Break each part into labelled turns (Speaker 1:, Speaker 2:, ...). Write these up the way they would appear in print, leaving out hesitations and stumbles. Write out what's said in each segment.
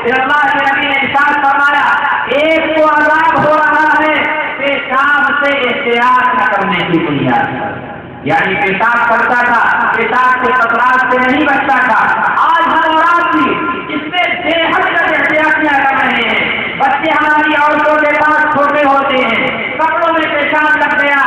Speaker 1: پھر اللہ کے نبی نے ارشاد فرمایا ایک کو عذاب ہو رہا ہے پیشاب سے احتیاط نہ کرنے کی بنیاد پر، یعنی پیشاب کرتا تھا، پیشاب کے قطرات سے نہیں بچتا تھا، آج ہر اولاد بھی اس میں بے حد تک احتیاطیاں کر رہے ہیں۔ بچے ہماری عورتوں کے پاس چھوٹے ہوتے ہیں، کپڑوں میں پیشاب لگ گیا،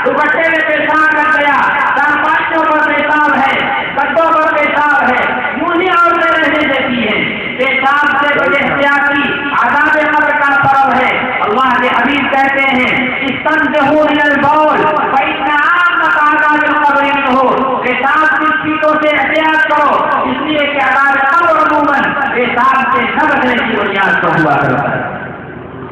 Speaker 1: دوپٹے میں پیشاب لگ گیا، چارپائیوں پر پیشاب ہے، گدوں پر پیشاب ہے، یوں ہی عورتیں رہنے دیتی ہیں۔ پیشاب سے بے احتیاطی عذاب قبر کا سبب ہے۔ اللہ کے حبیب کہتے ہیں استنزہوا من البول فإن عامۃ عذاب القبر منہ، پیشاب کی چیزوں سے احتیاط کرو اس لیے کہ عذاب قبر عموماً پیشاب سے نہ بچنے کی بنیاد پر ہوا کرتا ہے۔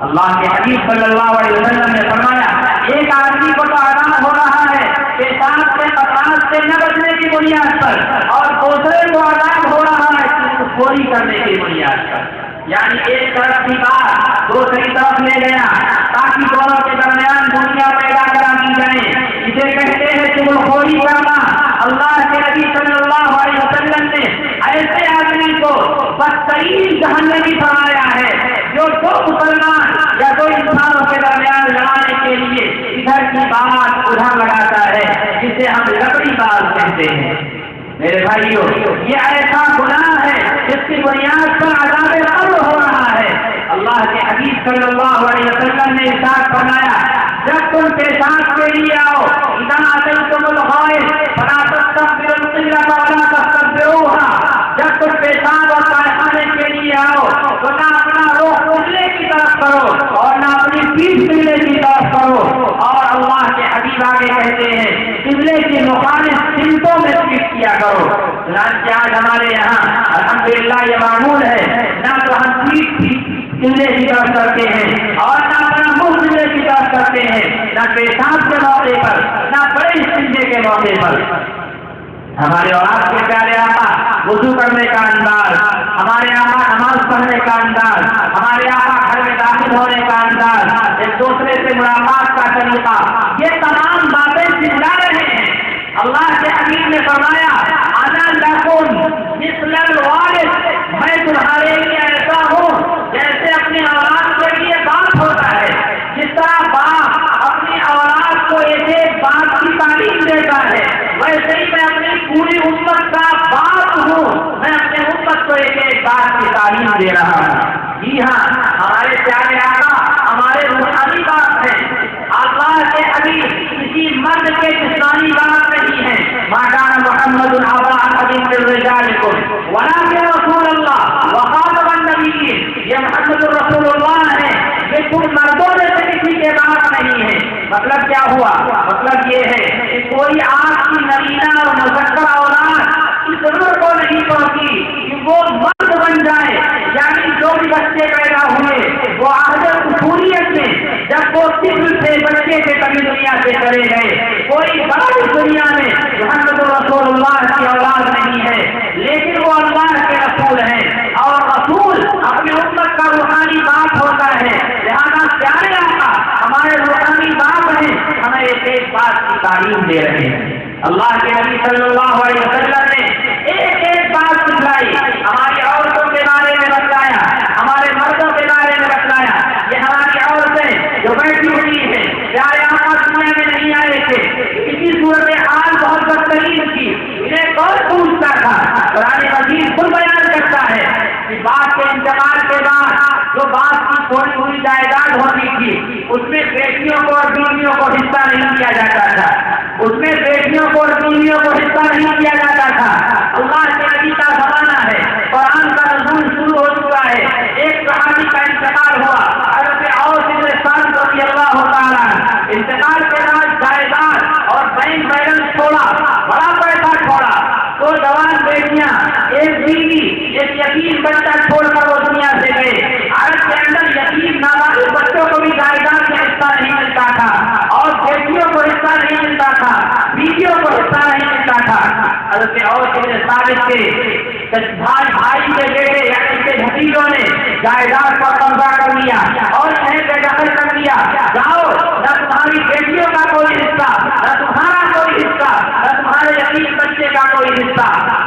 Speaker 1: اللہ کے حبیب صلی اللہ علیہ وسلم نے فرمایا ایک آدمی کو تو عذاب ہو رہا ہے پیشاب سے قطرات سے نہ بچنے کی بنیاد پر، اور دوسرے کو عذاب ہو رہا ہے چوری کرنے کی بنیاد پر، یعنی ایک طرف کی بات دوسری طرف لے گیا تاکہ دونوں کے درمیان دنیا پیدا کرا دی جائے، اسے کہتے ہیں چغلخوری کرنا۔ اللہ کے نبی صلی اللہ علیہ وسلم نے ایسے آدمی کو بدترین جہنمی فرمایا ہے جو دو مسلمان یا دو انسانوں کے درمیان لڑانے کے لیے ادھر کی بات ادھر لگاتا ہے، جسے ہم لکڑی بات کہتے ہیں۔ میرے بھائیوں یہ ایسا گناہ ہے جس کی بنیاد پر عذاب قبر ہو رہا ہے۔ اللہ کے حبیب صلی اللہ علیہ وسلم نے ارشاد فرمایا جب تم پیشاب کے لیے آؤ اذا اتیتم الغائط فلا تستقبلوا القبلة ولا تستدبروها، جب تم پیشاب اور پائخانے کے لیے آؤ تو نہ اپنا رخ قبلے کی طرف کرو اور نہ اپنی پیٹھ قبلے کی طرف کرو، اور اللہ کے حبیب آگے کہتے ہیں قبلے کی مخالف سمتوں میں پیٹ کیا کرو۔ چنانچہ آج ہمارے یہاں الحمدللہ یہ معمول ہے نہ تو ہم پیٹ قبلے کی طرف کرتے ہیں اور نہ اپنا منہ قبلے کی طرف کرتے ہیں، نہ پیشاب کے موقع پر نہ بڑے استنجے کے موقع پر۔ ہمارے اولاد کے پیارے آقا وضو کرنے کا انداز، ہمارے آقا نماز پڑھنے کا انداز، ہمارے آقا گھر میں داخل ہونے کا انداز، ایک دوسرے سے ملاقات کا طریقہ، یہ تمام باتیں سکھلا رہے ہیں۔ اللہ کے حبیب نے فرمایا انا لکم مثل الوالد، میں تمہارے لیے ایسا ہوں جیسے اپنی اولاد کے لیے باپ ہوتا ہے، جس طرح باپ اپنی اولاد کو ایک بات کی تعلیم دیتا ہے ویسے ہی میں اپنی پوری امت کا باپ ہوں، میں اپنے امت کو ایک بات کی تعلیم دے رہا ہوں۔ جی ہاں ہمارے پیارے آقا ہمارے روحانی باپ ہیں۔ اللہ کے حبیب کسی مرد کے جسمانی باپ نہیں ہیں، ما کان محمد ابا احد من رجالکم ولکن رسول اللہ وخاتم النبیین، یہ محمد رسول اللہ ہے، یہ تم مردوں میں سے کسی کے باپ نہیں ہے۔ مطلب کیا ہوا؟ مطلب یہ ہے کہ کوئی آپ کی نبینا اور مذکر اولاد اس عمر کو نہیں پہنچی کہ وہ مرد بن جائے، یعنی جو بھی بچے پیدا ہوئے وہ عہد قصوریت میں جب وہ طفل سے بچے سے کبھی دنیا سے چلے گئے، کوئی بڑا اس دنیا میں محمد رسول اللہ کی اولاد نہیں ہے، لیکن وہ اللہ کے رسول ہیں، اور رسول اپنے امت کا روحانی باپ ہوتا ہے۔ لہذا پیارے آقا ہمارے روحانی باپ ہیں، ہمیں ایک بات کی تعلیم دے رہے ہیں۔ اللہ کے نبی صلی اللہ علیہ وسلم نے ایک بات سکھلائی، ہماری عورتوں کے بارے میں بتلایا، ہمارے مردوں کے بارے میں بتلایا۔ یہ ہماری عورتیں جو بیٹھی ہوئی ہیں، پیارے آقا دنیا میں نہیں آئے تھے، اسی صورت حال بہت بدترین تھی، انہیں کون پوچھتا تھا؟ قرآن مجید خود بیان کرتا ہے کہ باپ کے انتقال کے بعد جو باپ کی تھوڑی ہوئی جائیداد ہوتی تھی اس میں بیٹیوں کو اور بیویوں کو حصہ نہیں دیا جاتا تھا، اس میں بیٹیوں کو اور بیویوں کو حصہ نہیں دیا جاتا تھا۔ اللہ کے نبی کا زمانہ ہے، قرآن کا نزول شروع ہو چکا ہے، ایک صحابی کا انتقال ہوا، حضرت اوس بن صامت رضی اللہ تعالیٰ، انتقال کے بعد جائیداد اور بینک بیلنس چھوڑا، بڑا پیسہ چھوڑا، دو جوان بیٹیاں، ایک بیوی، ایک یتیم بچہ چھوڑ کر وہ دنیا سے گئے۔ عرب کے اندر یتیم نابالغ بچوں کو بھی جائیداد میں حصہ نہیں ملتا تھا، اور بیٹیوں کو حصہ نہیں ملتا تھا، بیویوں کو حصہ نہیں ملتا تھا۔ حضرت اوس بن صامت کے بھائی کے بیٹے یعنی کے بھتیجوں نے جائیداد پر قبضہ کر لیا اور انہیں بے دخل کر دیا، جاؤ نہ تمہاری بیٹیوں کا کوئی حصہ، نہ تمہارا کوئی حصہ، نہ تمہارے یتیم بچے کا کوئی حصہ۔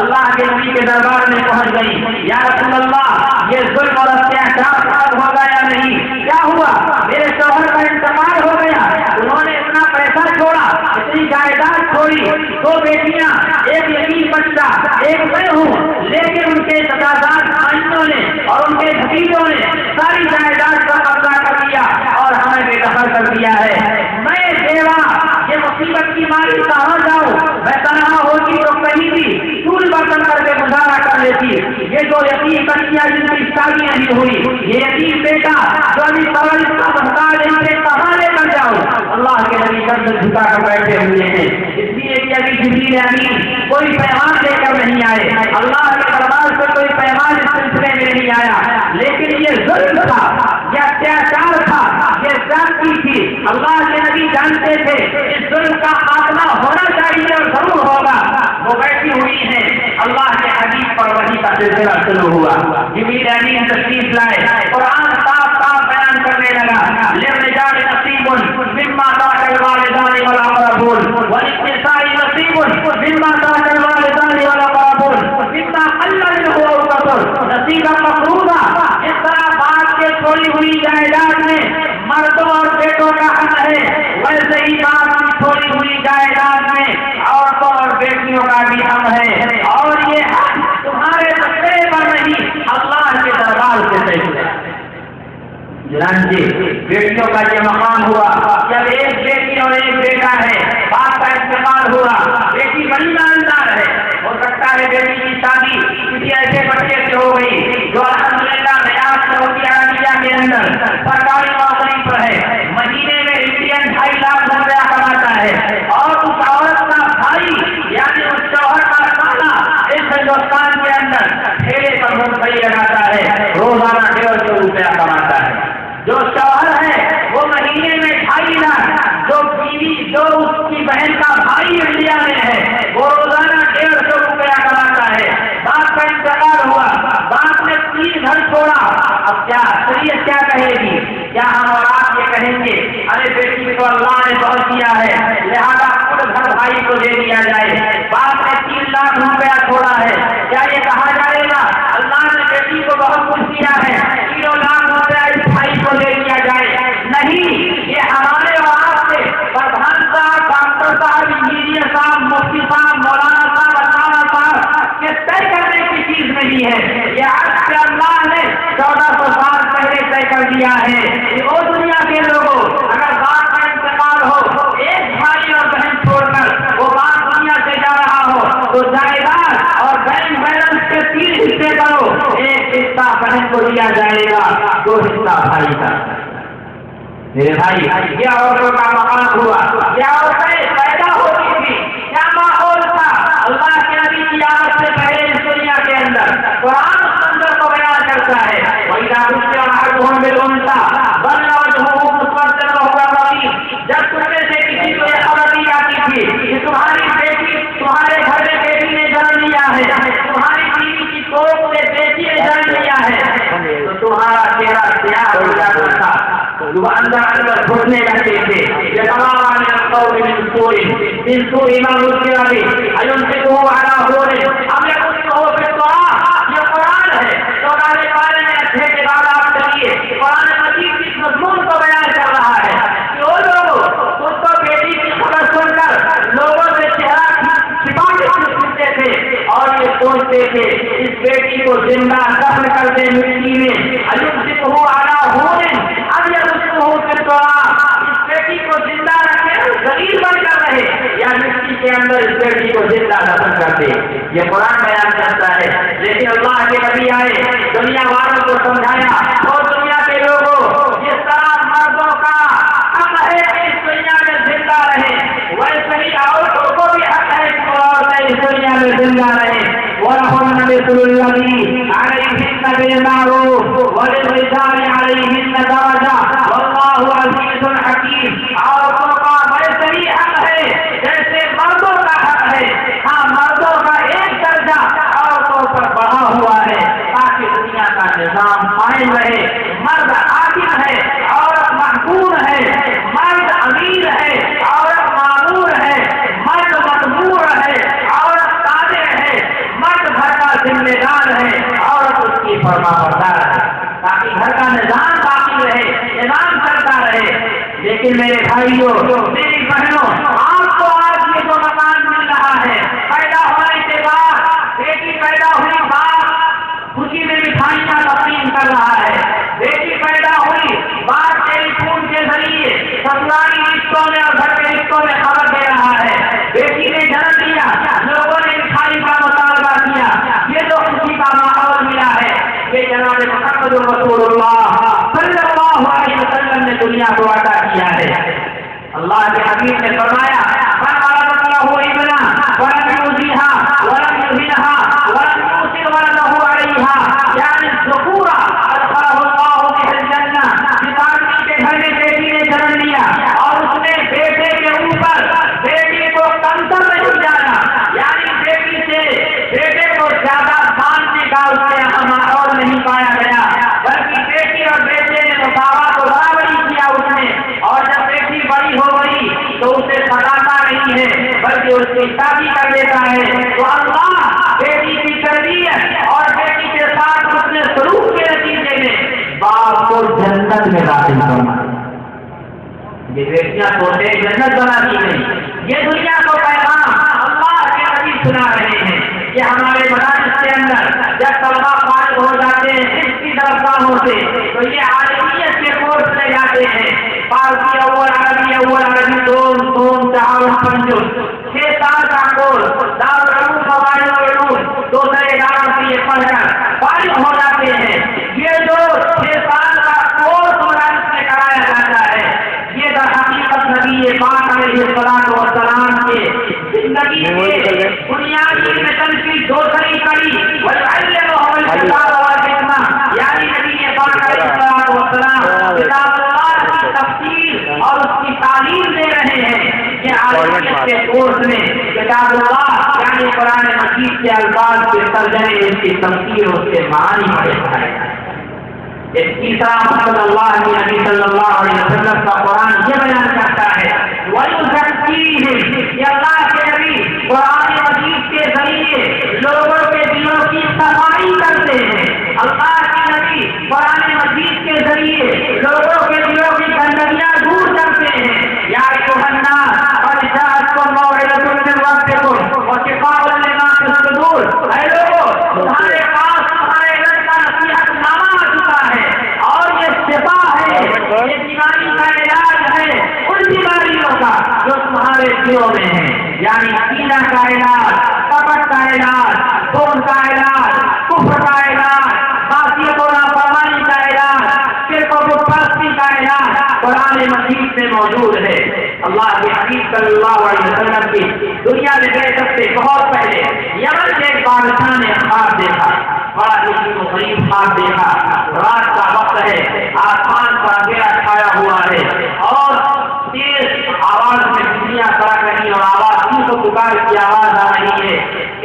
Speaker 1: اللہ کے نبی کے دربار میں پہنچ گئی، یا رسول اللہ یہ ظلم اور اتیاچار ختم ہوگا یا نہیں؟ کیا ہوا؟ میرے شوہر کا انتقال ہو گیا، انہوں نے اتنا پیسہ چھوڑا، اتنی جائیداد چھوڑی، 2 بیٹیاں، ایک یتیم بچہ، ایک میں ہوں، لیکن ان کے تقاضات خاندانوں نے اور ان کے بھتیجوں نے ساری جائیداد کا قبضہ کر لیا اور ہمیں بے دخل کر دیا ہے۔ میں بیوہ یہ مصیبت کی ماری کہاں جاؤں؟ میں تنہا ہوتی تو کہیں بھی چول برتن کر کے گزارا کر لیتی، یہ جو یتیم بچیاں جن کی شادیاں نہیں ہوئی، یہ یتیم بیٹا جو ابھی پرورش کا محتاج ہے، اسے کہاں لے کر جاؤں؟ اللہ کے نبی گردن جھکا کر بیٹھے ہوئے ہیں، اس لیے کہ ابھی جبریل امین کوئی پیغام لے کر نہیں آئے، اللہ کے دربار سے کوئی پیغام اس سلسلے میں نہیں آیا، لیکن یہ ظلم تھا، یہ اتیاچار تھا، یہ زیادتی تھی۔ اللہ کے نبی جانتے تھے اس ظلم کا خاتمہ ہونا چاہیے اور ضرور ہوگا۔ وہ بیٹھی ہوئی ہیں، اللہ کے حبیب پر وحی کا سلسلہ شروع ہوا، جبریل امین تشریف لائے، قرآن صاف صاف بیان کرنے لگا، للرجال نصیب مما ترک الوالدان والاقربون وللنساء نصیب مما ترک الوالدان والاقربون مما قل منه او كثر نصیبا مفروضا۔ اس طرح باپ کے چھوڑی ہوئی جائیداد میں مردوں اور بیٹوں کا حق ہے، ویسے ہی باپ کی چھوڑی ہوئی جائیداد میں عورتوں اور بیٹیوں کا بھی حق ہے، اور یہ حق تمہارے بچے پر نہیں، اللہ کے دربار سے طے ہے۔ چنانچہ بیٹیوں کا یہ مقام ہوا، جب ایک بیٹی اور ایک بیٹا ہے، باپ کا انتقال ہوا، بیٹی بڑی ایماندار ہے، ہو سکتا ہے بیٹی کی شادی کسی ایسے بچے سے ہو گئی جو الحمدللہ ریاض سعودی عربیہ کے اندر سرکاری نوکری پر ہے، مہینے میں انڈین 2.5 لاکھ روپیہ کماتا ہے، اور اس عورت کا بھائی یعنی اس شوہر کا خالہ اس ہندوستان کے اندر ٹھیلے پر ممبئی لگاتا ہے، روزانہ 150 روپیہ کماتا ہے۔ جو شوہر ہے وہ مہینے میں 2.5 لاکھ، جو بیوی جو اس کی بہن کا بھائی انڈیا میں ہے وہ روزانہ 150 روپیہ کماتا ہے۔ باپ کا انتقال ہوا، باپ نے 3 گھر چھوڑا، اب کیا شریعت کیا کہے گی؟ کیا ہم اور آپ یہ کہیں گے ارے بیٹی کو اللہ نے بہت دیا ہے لہذا خود گھر بھائی کو دے دیا جائے؟ باپ نے 3 لاکھ روپیہ چھوڑا ہے، کیا یہ کہا جائے گا اللہ نے بیٹی کو بہت کچھ دیا ہے 3 لاکھ روپیہ اس بھائی کو دے دیا جائے؟ نہیں، یہ ہمارے اور آپ سے پردھان صاحب، ڈاکٹر صاحب، انجینئر صاحب، مفتی صاحب، مولانا صاحب، علامہ صاحب یہ طے کرنے کی چیز نہیں ہے، یہ عرش سے اللہ نے 1400 سال پہلے طے کر دیا ہے کہ وہ دنیا کے لوگوں اگر باپ کا انتقال ہو، ایک بھائی اور بہن چھوڑ کر وہ باپ دنیا سے جا رہا ہو تو جائیداد اور بینک بیلنس کے 3 حصے کرو، 1 حصہ بہن کو دیا جائے گا، 2 حصہ بھائی کا۔ میرے بھائی یہ عورتوں کا مقام ہوا، یہ عورتیں پیدا ہوتی تھی، کیا ماحول تھا؟ اللہ کے نبی کی آمد سے پہلے اس دنیا کے اندر قرآن اس منظر کو بیان کرتا ہے، وَإِذَا بُشِّرَ أَحَدُهُم بِالْأُنثَىٰ ظَلَّ وَجْهُهُ مُسْوَدًّا وَهُوَ كَظِيمٌ۔ جب تم میں سے کسی کو یہ خبر دی جاتی تھی کہ تمہاری بیٹی تمہارے گھر میں بیٹی نے جنم لیا ہے، تمہاری بیوی کی کوکھ سے بیٹی نے جنم لیا ہے، تو تمہارا چہرہ سیاہ ہو جاتا تھا، وہ اندر اندر گھٹنے لگتے تھے، یہ تمام القول من سوء ما ذکر به ایمسکہ علی ہون ام یدسہ فی التراب۔ یہ قرآن ہے، تو ہمارے بارے میں اچھے کے بعد آپ چلیے قرآن مجید کی مضمون کو بیان کر رہا ہے کہ وہ لوگ خود تو بیٹی کی خبر سن کر لوگوں سے چہرہ چھپا کے سنتے تھے اور یہ سوچتے تھے اس بیٹی کو زندہ دفن کر دے مٹی میں، ایمسکہ علی ہون اب یہ اس بیٹی کو زندہ رکھے ذلیل بن کر رہے یا مٹی کے اندر اس بیٹی کو زندہ دفن کر دے، یہ قرآن بیان کرتا ہے۔ لیکن اللہ کے نبی آئے، دنیا والوں کو سمجھایا، اور دنیا کے لوگوں جس طرح مردوں کا حق ہے اس دنیا میں زندہ رہے، ویسے ہی عورتوں کو بھی حق ہے کہ عورتیں اس دنیا میں زندہ رہے۔ وَلَهُنَّ مِثْلُ الَّذِي عَلَيْهِنَّ بِالْمَعْرُوفِ وَلِلرِّجَالِ عَلَيْهِنَّ دَرَجَةٌ وَاللَّهُ عَزِيزٌ حَكِيمٌ۔ عورتوں کا ویسے ہی حق ہے جیسے مردوں کا حق ہے، ہاں مردوں کا ایک درجہ عورتوں پر بڑھا ہوا ہے تاکہ دنیا کا نظام قائم رہے۔ مرد حاکم ہے، عورت محکوم ہے، مرد امیر ہے، عورت مامور ہے، مرد مأمور ہے، بھائیوں، میری بہنوں، آپ کو آج یہ جو مکان مل رہا ہے، پیدا ہونے کے بعد بیٹی پیدا ہوئی، باپ خوشی میں مٹھائیاں تقسیم کر رہا ہے، بیٹی پیدا ہوئی، باپ ٹیلی فون کے ذریعے سسرالی رشتوں میں اور گھر کے رشتوں میں خبر دے رہا ہے، بیٹی نے جنم دیا، لوگوں نے مٹھائی کا مطالبہ کیا، یہ جو خوشی کا ماحول ملا ہے، یہ جناب محمد رسول اللہ صلی اللہ علیہ وسلم نے دنیا کو عطا کیا ہے۔ اللہ کے حبیب نے فرمایا من اراد له ابنا ولم يؤذيها ولم يهنها ولم يؤثر ولده عليها يعني الذكورا ادخله الله به الجنہ۔ جس آدمی کے گھر میں بیٹی نے جنم لیا اور اس نے بیٹے کے اوپر بیٹی کو کمتر نہیں جانا، یعنی بیٹی سے بیٹے کو زیادہ ماننے کا اس کے یہاں ماحول نہیں پایا گیا، بلکہ بیٹی اور بیٹے نے مساوات و برابری کیا اس نے، اور جب بیٹی بڑی ہو گئی تو اسے سڑاتا نہیں ہے بلکہ اس کی شادی کر دیتا ہے۔ تو اللہ بیٹی کی تربیت اور بیٹی کے ساتھ اس نے سلوک کے نتیجے میں باپ کو جنت میں داخل کرنا۔ یہ بیٹیاں سوچے جنت بناتی نہیں، یہ دنیا کو پیغام اللہ کے نبی سنا رہے ہیں۔ یہ ہمارے مدارس کے اندر جب طلبا فارغ ہو جاتے ہیں اس کی درسگاہوں سے تو یہ عالمیت کے کورس لے جاتے ہیں، فارسی اول عربی دوم تعاون پنجم، 6 سال کا کورس دارالعلوم فضائل العلوم دوسرے اداروں سے یہ پڑھ کر فارغ ہو جاتے ہیں۔ یہ جو 6 سال کا کورس مدارس میں کرایا جاتا ہے، یہ در حقیقت نبی پاک علیہ الصلوۃ والسلام کے زندگی کے بنیادی مشن کی دوسری کڑی وَيُعَلِّمُهُمُ الْكِتَابَ وَالْحِکمَۃَ، یعنی نبی پاک علیہ الصلوۃ والسلام کتاب اللہ کی تفسیر اور اس کی تعلیم دے رہے ہیں۔ یہ عالمیت کے کورس میں کتاب اللہ یعنی قرآن مجید کے الفاظ کے ترجمے، اس کی تفسیر، اس کے معنی پڑھے جائے گا۔ ایک تیسرا مقصد اللہ کے نبی صلی اللہ علیہ وسلم کا قرآن یہ بیان کرتا ہے وَيُزَكِّيهِمْ، یہ اللہ کے نبی قرآن مجید کے ذریعے لوگوں کے دلوں کی صفائی کرتے ہیں۔ اللہ کے نبی قرآن مجید کے ذریعے لوگوں کے دلوں کی گندگیاں دور کرتے ہیں۔ یا ایھا الناس قد جاءتکم موعظۃ من ربکم وشفاء لما فی الصدور، اے لوگوں تمہارے پاس تمہارے رب کا نصیحت نامہ آ چکا ہے اور یہ شفا ہے، یہ بیماری کا علاج ہے ان بیماریوں کا جو تمہارے دلوں میں ہیں، یعنی سینہ کا علاج، کپٹ کا علاج، خون کا علاج، کفر کا علاج، معصیت و نافرمانی کا علاج، شرک و بت پرستی کا علاج قرآن مجید میں موجود ہے۔ اللہ کے حبیب صلی اللہ علیہ وسلم کی دنیا میں گئے سب سے بہت پہلے یمن کے ایک بادشاہ نے خواب دیکھا، بڑا عجیب و غریب خواب دیکھا۔ رات کا وقت ہے، آسمان پر اندھیرا چھایا ہوا ہے اور تیز آواز میں بجلیاں کڑک رہی اور آواز کی پکار کی آواز آ رہی ہے۔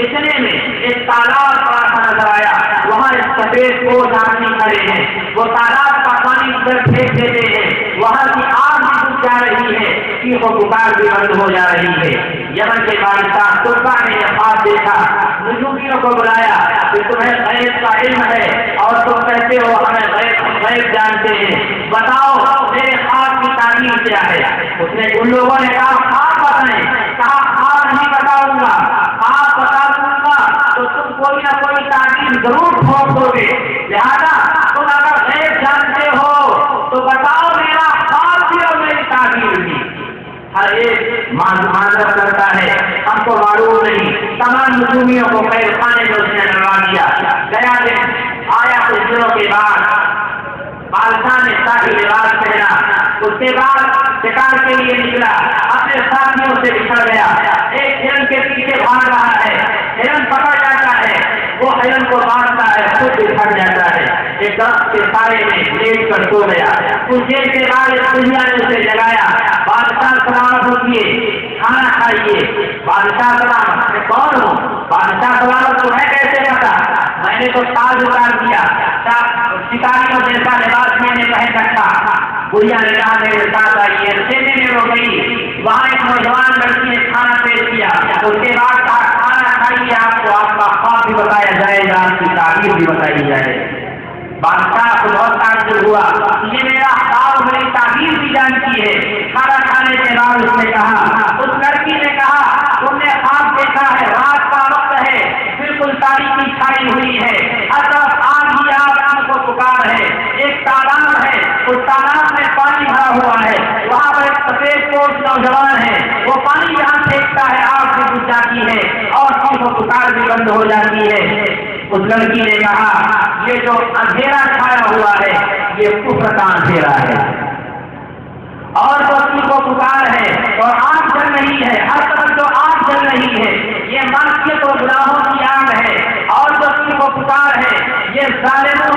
Speaker 1: اتنے میں ایک تالاب بڑا سا نظر آیا، وہاں ایک سفید پوش آدمی کھڑے ہیں، وہ تالاب کا پانی ادھر پھینک دیتے ہیں، وہاں کی آگ بھی بجھ جا رہی ہے، چیخ و پکار بھی بند ہو جا رہی ہے۔ یمن کے بادشاہ ترکا نے یہ خواب دیکھا، نجومیوں کو بلایا کہ تمہیں غیب کا علم ہے اور تم کہتے ہو ہمیں غیب جانتے ہیں، بتاؤ میرے خواب کی تعبیر کیا ہے؟ اس نے ان لوگوں نے کہا خواب بتائیں، کہا خواب نہیں بتاؤں گا، خواب بتا دوں گا تو تم کوئی نہ کوئی تعبیر ضرور ٹھوک دو گے، لہذا تم اگر غیب جانتے ہو تو بتاؤ میرا خواب بھی اور میری تعبیر بھی۔ ہر ایک معذرت کرتا ہے ہم کو معلوم نہیں، تمام نجومیوں کو قید خانے میں اس نے ڈروا دیا۔ گیا دن آیا کچھ دنوں کے بعد بادشاہ نے شاہی لباس پہنا، اس کے بعد شکار کے لیے نکلا، اپنے ساتھیوں سے بچھڑ گیا، ایک ہرن کے پیچھے بھاگ رہا ہے، ہرن پکڑ جاتا ہے، وہ ہرن کو مارتا ہے، خود بھی پھٹ جاتا ہے، ایک درخت کے سائے میں لیٹ کر سو گیا۔ کچھ دیر کے بعد ایک بڑھیا نے اسے جگایا، بادشاہ سلامت ہوئیے، کھانا کھائیے۔ بادشاہ سلامت، میں کون ہوں؟ بادشاہ سلامت تو ہے کیسے پتا؟ میں نے تو تاج اتار دیا، شکاریوں جیسا لباس میں نے پہن رکھا۔ بڑھیا نے کہا میرے ساتھ آئیے، سینے میں وہ گئی، وہاں ایک نوجوان لڑکی نے کھانا پیش کیا، اس کے بعد کہا کھانا کھائیے، آپ کو آپ کا خواب بھی بتایا جائے گا، آپ کی تعبیر بھی بتائی جائے گی۔ بادشاہ کو بہت تعجب ہوا، یہ میرا خواب میری تعبیر بھی جانتی ہے، کھانا کھانے کے بعد اس نے کہا، اس لڑکی نے کہا تم نے خواب دیکھا ہے، رات کا وقت ہے، بالکل تاریکی چھائی ہوئی ہے، ہر طرف آگ ہی آگ کو پکار ہے، ایک تالاب ہے، اس تالاب میں پانی بھرا ہوا ہے، وہاں پر ایک سفید پوش نوجوان ہے، وہ پانی جہاں پھینکتا ہے آگ سے بجھ جاتی ہے اور ہم کو پکار بھی بند ہو جاتی ہے۔ اس لڑکی نے کہا یہ جو اندھیرا چھایا ہوا ہے یہ کفر کا اندھیرا ہے، اور جو اسی کو پکار ہے اور آگ جل رہی ہے، ہر طرف جو آگ جل رہی ہے یہ معصیت اور گناہوں کی آگ ہے، اور جو اسی کو پکار ہے یہ ظالموں